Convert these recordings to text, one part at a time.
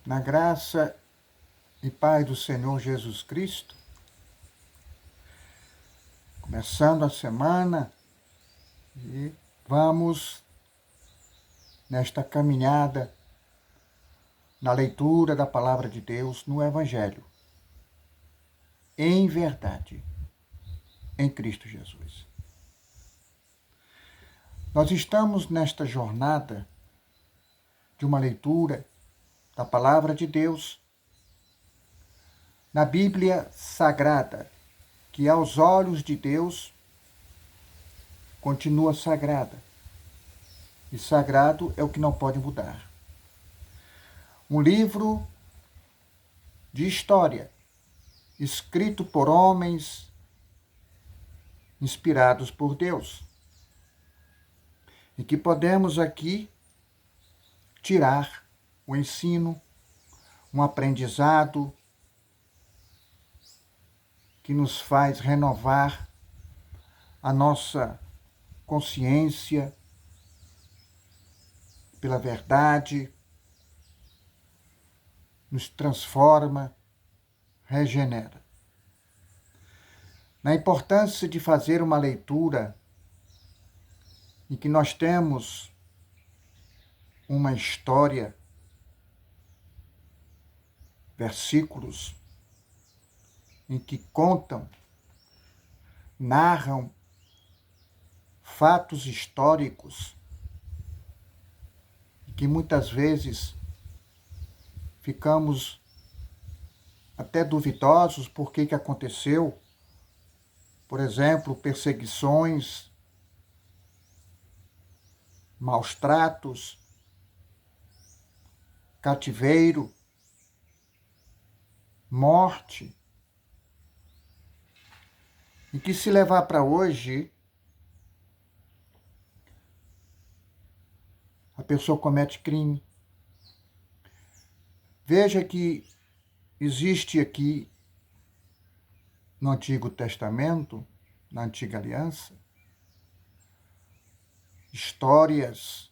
Na graça e paz do Senhor Jesus Cristo, começando a semana, e vamos nesta caminhada na leitura da Palavra de Deus no Evangelho, em verdade, em Cristo Jesus. Nós estamos nesta jornada de uma leitura da Palavra de Deus na Bíblia Sagrada, que aos olhos de Deus continua sagrada. E sagrado é o que não pode mudar. Um livro de história, escrito por homens inspirados por Deus, e que podemos aqui tirar o ensino, um aprendizado que nos faz renovar a nossa consciência pela verdade, nos transforma, regenera. Na importância de fazer uma leitura em que nós temos uma história, versículos em que contam, narram fatos históricos e que muitas vezes ficamos até duvidosos por que aconteceu. Por exemplo, perseguições, maus tratos, cativeiro, morte. E que se levar para hoje, a pessoa comete crime. Veja que existe aqui no Antigo Testamento, na Antiga Aliança, histórias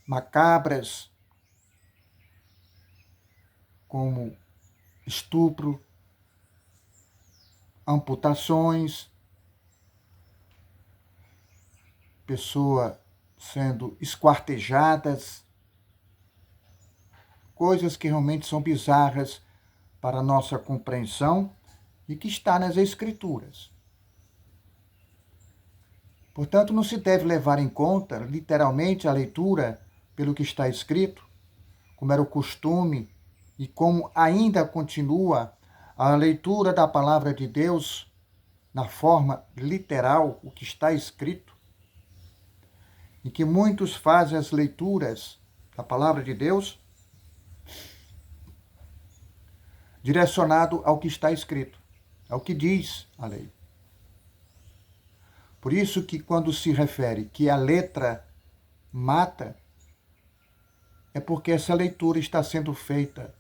macabras como estupro, amputações, pessoa sendo esquartejadas, coisas que realmente são bizarras para a nossa compreensão e que está nas Escrituras. Portanto, não se deve levar em conta, literalmente, a leitura pelo que está escrito, como era o costume e como ainda continua a leitura da Palavra de Deus na forma literal, o que está escrito, e que muitos fazem as leituras da Palavra de Deus direcionado ao que está escrito, ao que diz a lei. Por isso que quando se refere que a letra mata, é porque essa leitura está sendo feita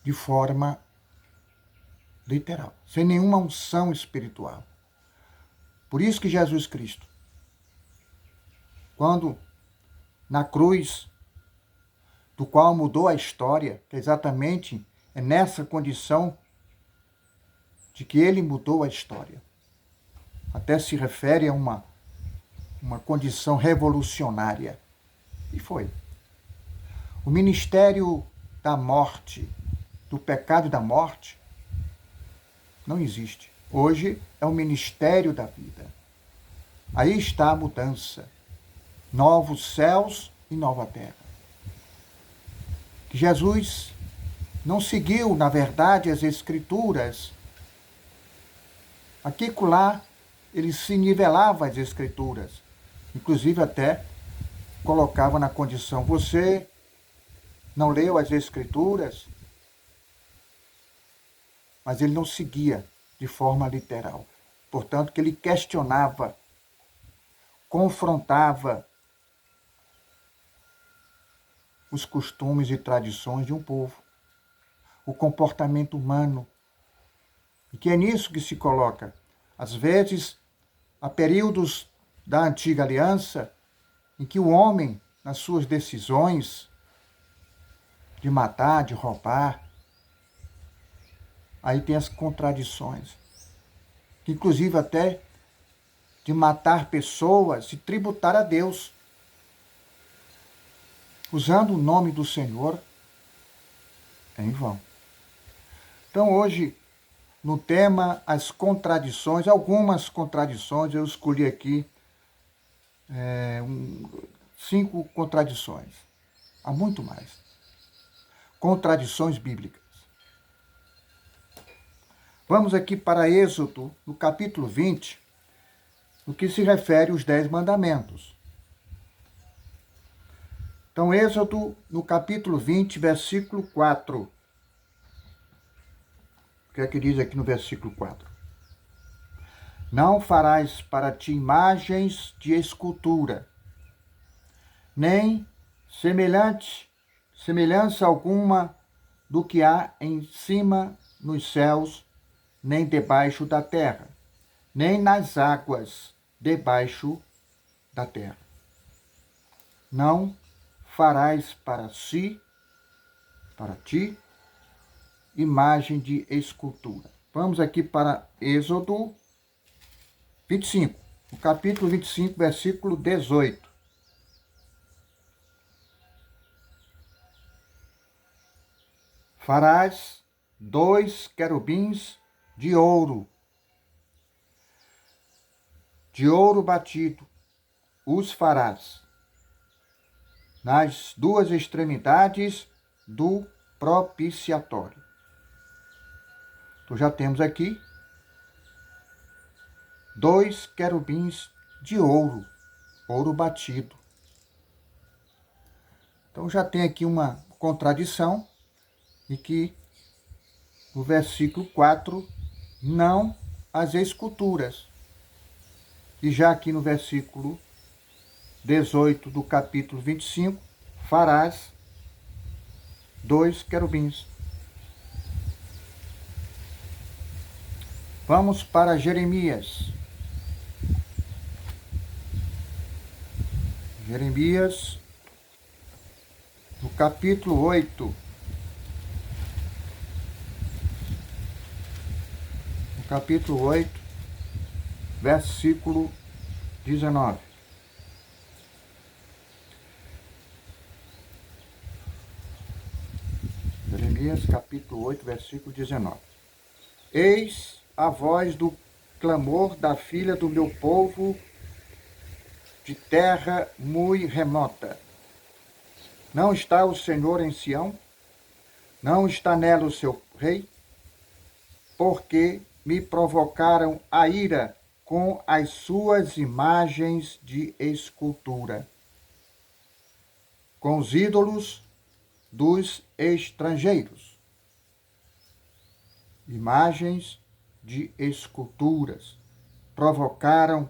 de forma literal, sem nenhuma unção espiritual. Por isso que Jesus Cristo, quando na cruz, do qual mudou a história, que exatamente é nessa condição de que ele mudou a história. Até se refere a uma condição revolucionária. E foi. O ministério da morte, do pecado e da morte, não existe. Hoje é o ministério da vida. Aí está a mudança. Novos céus e nova terra. Que Jesus não seguiu, na verdade, as Escrituras. Aqui e lá, ele se nivelava as Escrituras. Inclusive até colocava na condição, você não leu as Escrituras? Mas ele não seguia de forma literal. Portanto, que ele questionava, confrontava os costumes e tradições de um povo, o comportamento humano. E que é nisso que se coloca. Às vezes, há períodos da Antiga Aliança em que o homem, nas suas decisões, de matar, de roubar. Aí tem as contradições, inclusive até de matar pessoas e tributar a Deus, usando o nome do Senhor em vão. Então hoje, no tema as contradições, algumas contradições, eu escolhi aqui 5 contradições. Há muito mais. Contradições bíblicas. Vamos aqui para Êxodo, no capítulo 20, no que se refere aos 10 mandamentos. Então, Êxodo, no capítulo 20, versículo 4. O que é que diz aqui no versículo 4? Não farás para ti imagens de escultura, nem semelhança alguma do que há em cima nos céus, nem debaixo da terra, nem nas águas debaixo da terra. Não farás para ti, imagem de escultura. Vamos aqui para Êxodo 25, o capítulo 25, versículo 18. Farás 2 querubins de ouro batido, os farás nas 2 extremidades do propiciatório. Então já temos aqui 2 querubins de ouro batido. Então já tem aqui uma contradição, e que no versículo 4, não as esculturas. E já aqui no versículo 18 do capítulo 25, farás 2 querubins. Vamos para Jeremias. Jeremias, no capítulo 8. No capítulo 8, versículo 19. Jeremias, capítulo 8, versículo 19. Eis a voz do clamor da filha do meu povo, de terra muito remota. Não está o Senhor em Sião? Não está nela o seu rei? Porque me provocaram a ira com as suas imagens de escultura, com os ídolos dos estrangeiros. Imagens de esculturas provocaram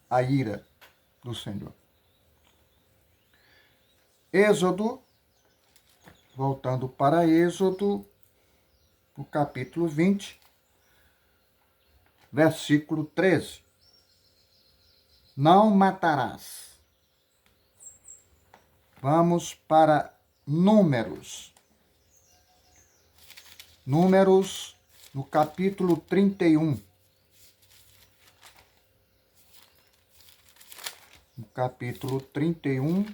a ira do Senhor. Êxodo, voltando para Êxodo, no capítulo 20, versículo 13. Não matarás. Vamos para Números. Números, no capítulo 31. No capítulo 31,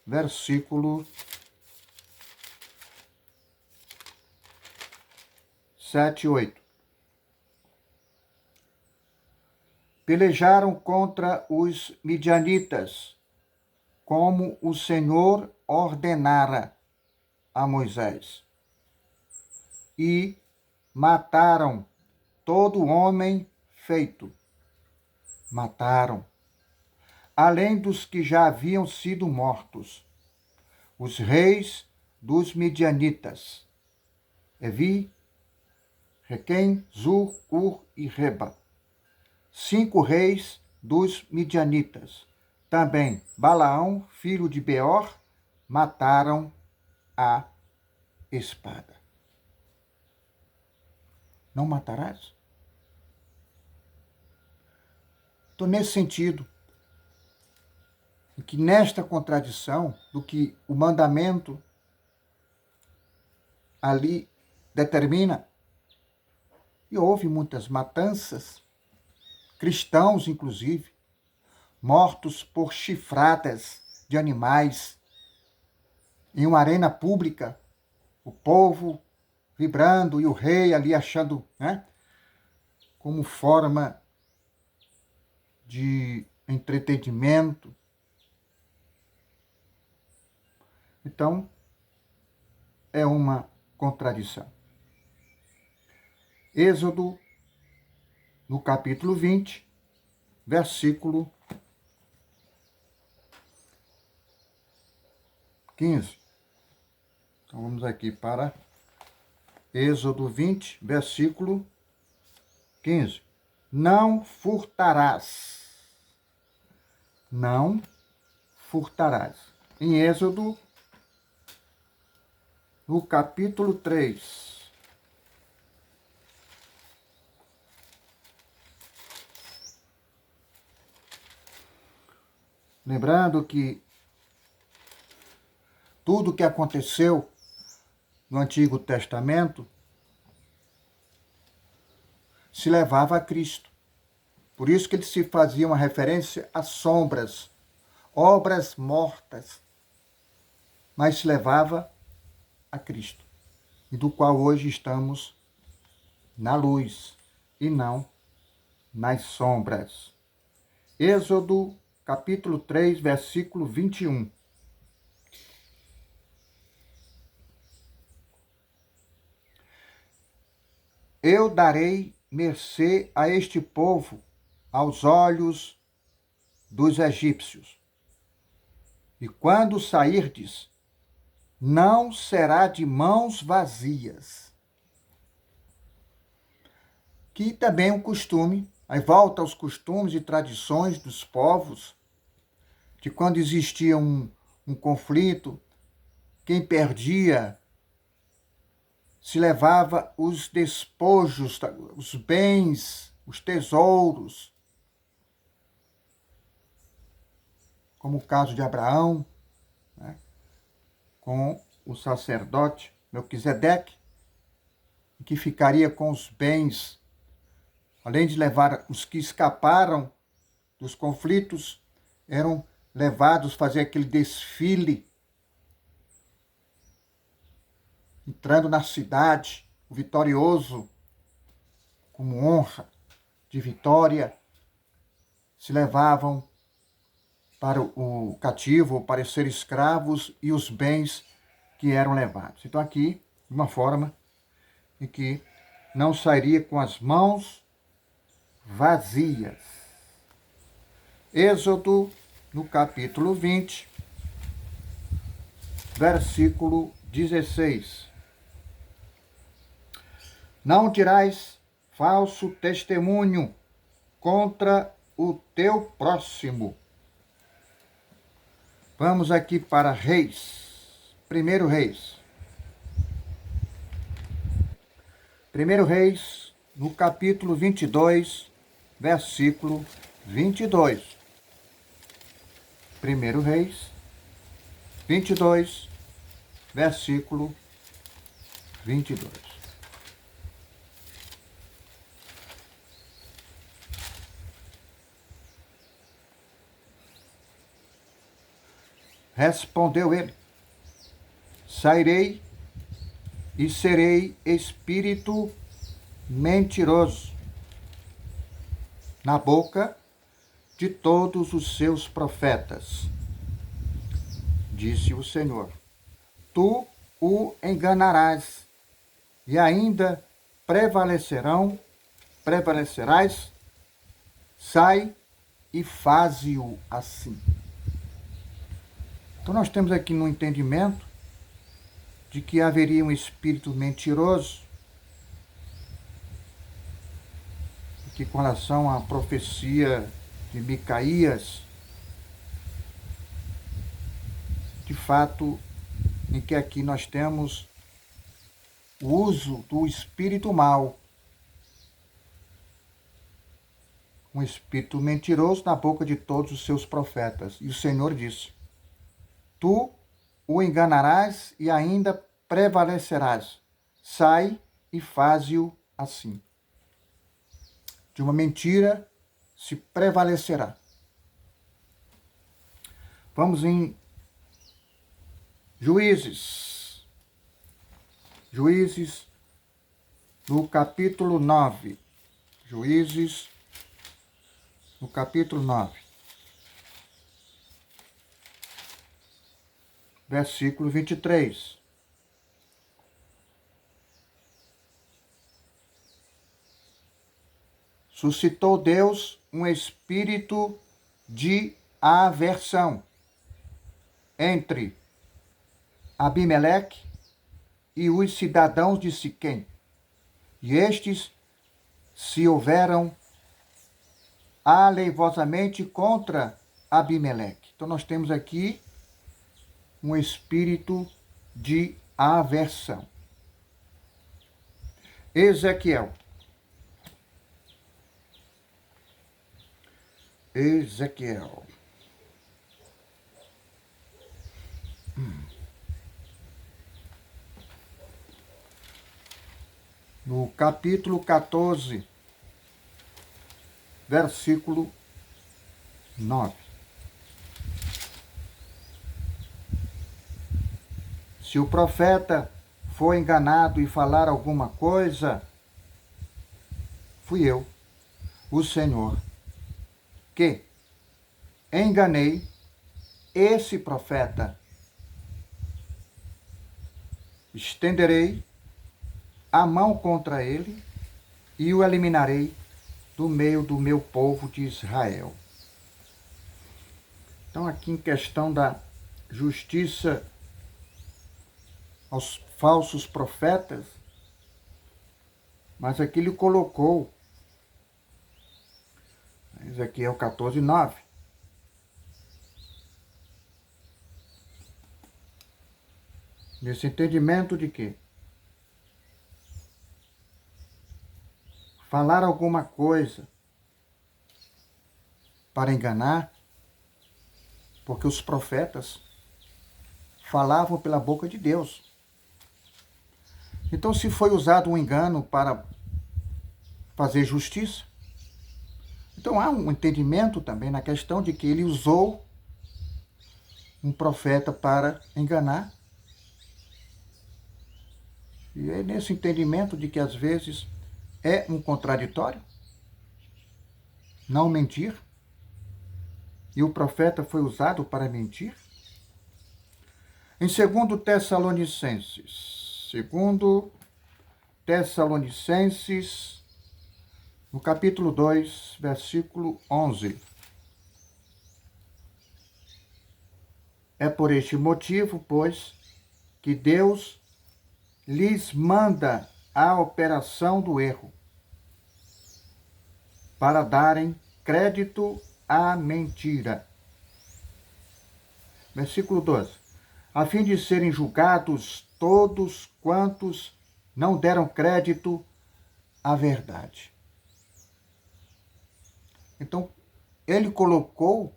versículo 7 e 8. Pelejaram contra os midianitas, como o Senhor ordenara a Moisés, e mataram todo homem feito. Mataram, além dos que já haviam sido mortos, os reis dos midianitas, Evi, Requem, Zur, Ur e Reba. 5 reis dos midianitas. Também Balaão, filho de Beor, mataram a espada. Não matarás? Então, nesse sentido, E que nesta contradição do que o mandamento ali determina, e houve muitas matanças, cristãos inclusive, mortos por chifradas de animais, em uma arena pública, o povo vibrando e o rei ali achando, né, como forma de entretenimento. Então, é uma contradição. Êxodo, no capítulo 20, versículo 15. Então, vamos aqui para Êxodo 20, versículo 15. Não furtarás. Não furtarás. Em Êxodo, no capítulo 3, lembrando que tudo que aconteceu no Antigo Testamento se levava a Cristo. Por isso que ele se fazia uma referência às sombras, obras mortas, mas se levava a Cristo, e do qual hoje estamos na luz e não nas sombras. Êxodo, capítulo 3, versículo 21. Eu darei mercê a este povo aos olhos dos egípcios. E quando sairdes, não será de mãos vazias. Que também é um costume, aí volta aos costumes e tradições dos povos, que quando existia um conflito, quem perdia se levava os despojos, os bens, os tesouros, como o caso de Abraão, né, com o sacerdote Melquisedeque, que ficaria com os bens, além de levar os que escaparam dos conflitos, eram levados a fazer aquele desfile, entrando na cidade, o vitorioso, como honra de vitória, se levavam para o cativo, para ser escravos e os bens que eram levados. Então aqui, uma forma em que não sairia com as mãos vazias. Êxodo, no capítulo 20, versículo 16. Não dirás falso testemunho contra o teu próximo. Vamos aqui para Reis. Primeiro Reis. Primeiro Reis, no capítulo 22, versículo 22. Primeiro Reis, 22, versículo 22. Respondeu ele: sairei e serei espírito mentiroso na boca de todos os seus profetas. Disse o Senhor: tu o enganarás e ainda prevalecerás. Sai e faze-o assim. Então nós temos aqui no entendimento de que haveria um espírito mentiroso, que com relação à profecia de Micaías, de fato, em que aqui nós temos o uso do espírito mau um espírito mentiroso na boca de todos os seus profetas. E o Senhor disse: tu o enganarás e ainda prevalecerás. Sai e faze-o assim. De uma mentira se prevalecerá. Vamos em Juízes. Juízes, no capítulo 9. Juízes, no capítulo 9. Versículo 23. Suscitou Deus um espírito de aversão entre Abimeleque e os cidadãos de Siquém. E estes se houveram aleivosamente contra Abimeleque. Então nós temos aqui um espírito de aversão. Ezequiel. No capítulo 14, versículo 9. Se o profeta for enganado e falar alguma coisa, fui eu, o Senhor, que enganei esse profeta. Estenderei a mão contra ele e o eliminarei do meio do meu povo de Israel. Então, aqui em questão da justiça aos falsos profetas, mas aqui ele colocou, Ezequiel 14, 9. Nesse entendimento de que falar alguma coisa para enganar, porque os profetas falavam pela boca de Deus. Então, se foi usado um engano para fazer justiça, então há um entendimento também na questão de que ele usou um profeta para enganar. E é nesse entendimento de que às vezes é um contraditório, não mentir, e o profeta foi usado para mentir. Em 2 Tessalonicenses, no capítulo 2, versículo 11. É por este motivo, pois, que Deus lhes manda a operação do erro, para darem crédito à mentira. Versículo 12. A fim de serem julgados todos quantos não deram crédito à verdade. Então, ele colocou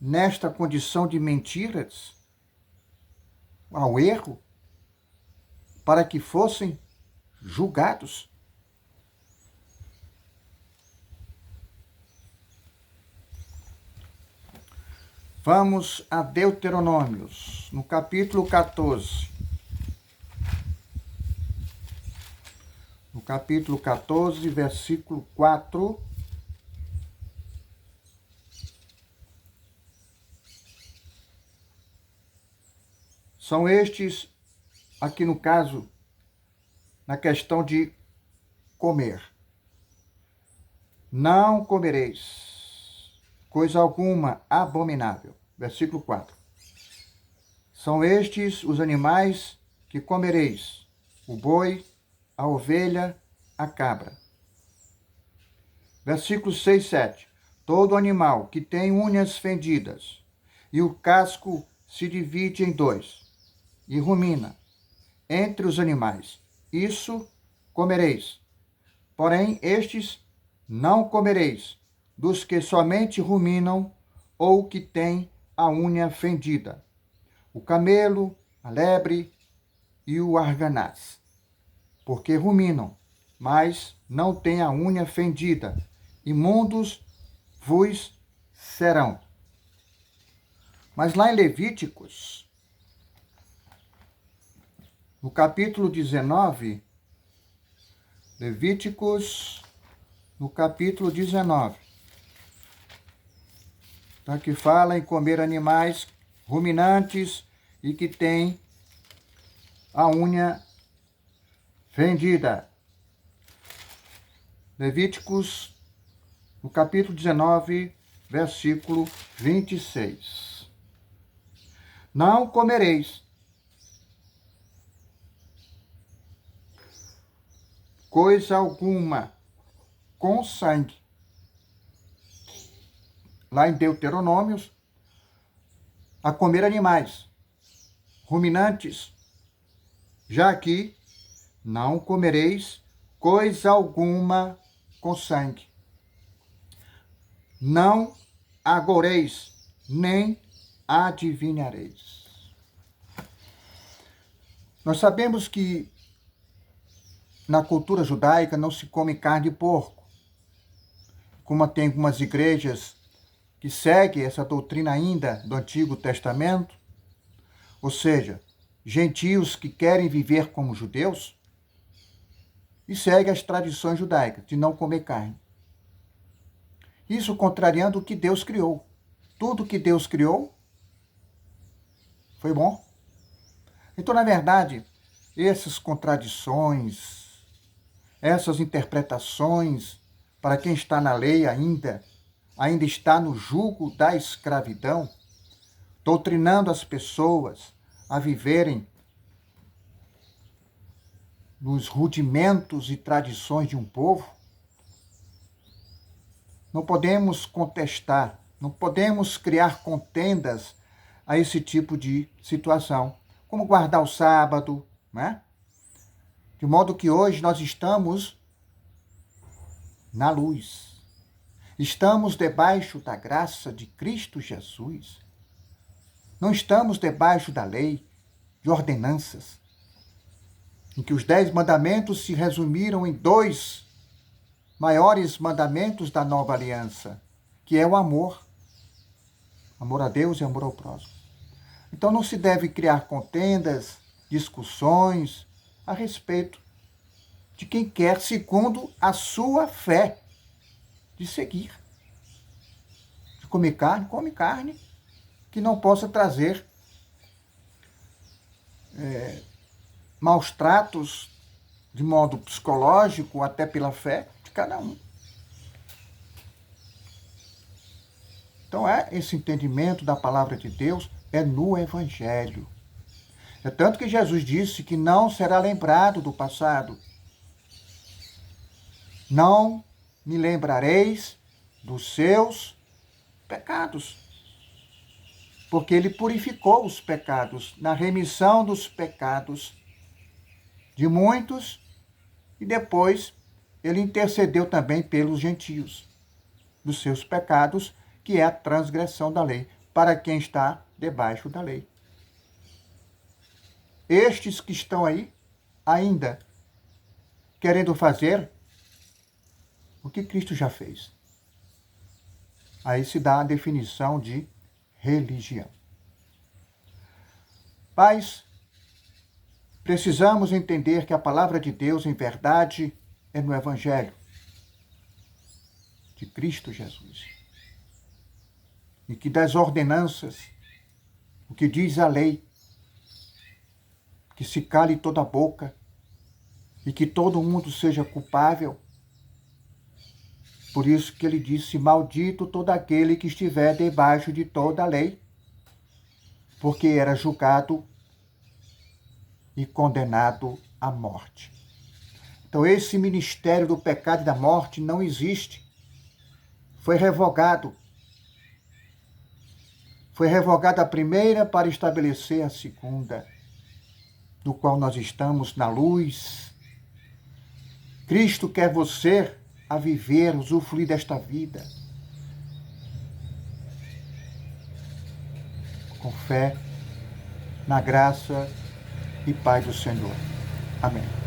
nesta condição de mentiras, ao erro, para que fossem julgados. Vamos a Deuteronômios, no capítulo 14. No capítulo 14, versículo 4. São estes, aqui no caso, na questão de comer. Não comereis coisa alguma abominável. Versículo 4. São estes os animais que comereis: o boi, a ovelha, a cabra. Versículo 6, 7. Todo animal que tem unhas fendidas, e o casco se divide em dois, e rumina entre os animais, isso comereis. Porém, estes Não comereis dos que somente ruminam ou que têm a unha fendida, o camelo, a lebre e o arganaz, porque ruminam, mas não têm a unha fendida, imundos vos serão. Mas lá em Levíticos, no capítulo 19, Levíticos, no capítulo 19, tá, que fala em comer animais ruminantes e que têm a unha fendida. Levíticos, no capítulo 19, versículo 26. Não comereis coisa alguma com sangue. Lá em Deuteronômios, a comer animais ruminantes. Já aqui, não comereis coisa alguma com sangue. Não agoreis, nem adivinhareis. Nós sabemos que na cultura judaica não se come carne de porco. Como tem algumas igrejas que seguem essa doutrina ainda do Antigo Testamento, ou seja, gentios que querem viver como judeus e seguem as tradições judaicas de não comer carne. Isso contrariando o que Deus criou. Tudo que Deus criou foi bom. Então, na verdade, essas contradições, essas interpretações, para quem está na lei ainda está no jugo da escravidão, doutrinando as pessoas a viverem nos rudimentos e tradições de um povo, não podemos contestar, não podemos criar contendas a esse tipo de situação, como guardar o sábado, né? De modo que hoje nós estamos na luz. Estamos debaixo da graça de Cristo Jesus. Não estamos debaixo da lei, de ordenanças, em que os 10 mandamentos se resumiram em 2 maiores mandamentos da nova aliança, que é o amor. Amor a Deus e amor ao próximo. Então não se deve criar contendas, discussões a respeito de quem quer, segundo a sua fé, de seguir. De comer carne, come carne, que não possa trazer maus tratos de modo psicológico, até pela fé de cada um. Então, esse entendimento da palavra de Deus é no Evangelho. É tanto que Jesus disse que não será lembrado do passado. Não me lembrareis dos seus pecados. Porque ele purificou os pecados, na remissão dos pecados de muitos, e depois ele intercedeu também pelos gentios, dos seus pecados, que é a transgressão da lei, para quem está debaixo da lei. Estes que estão aí, ainda querendo fazer o que Cristo já fez. Aí se dá a definição de religião. Pais, precisamos entender que a palavra de Deus, em verdade, é no Evangelho de Cristo Jesus. E que das ordenanças, o que diz a lei, que se cale toda a boca e que todo mundo seja culpável. Por isso que ele disse, maldito todo aquele que estiver debaixo de toda a lei, porque era julgado e condenado à morte. Então esse ministério do pecado e da morte não existe. Foi revogado. Foi revogada a primeira para estabelecer a segunda, do qual nós estamos na luz. Cristo quer você a viver, usufruir desta vida com fé, na graça e paz do Senhor. Amém.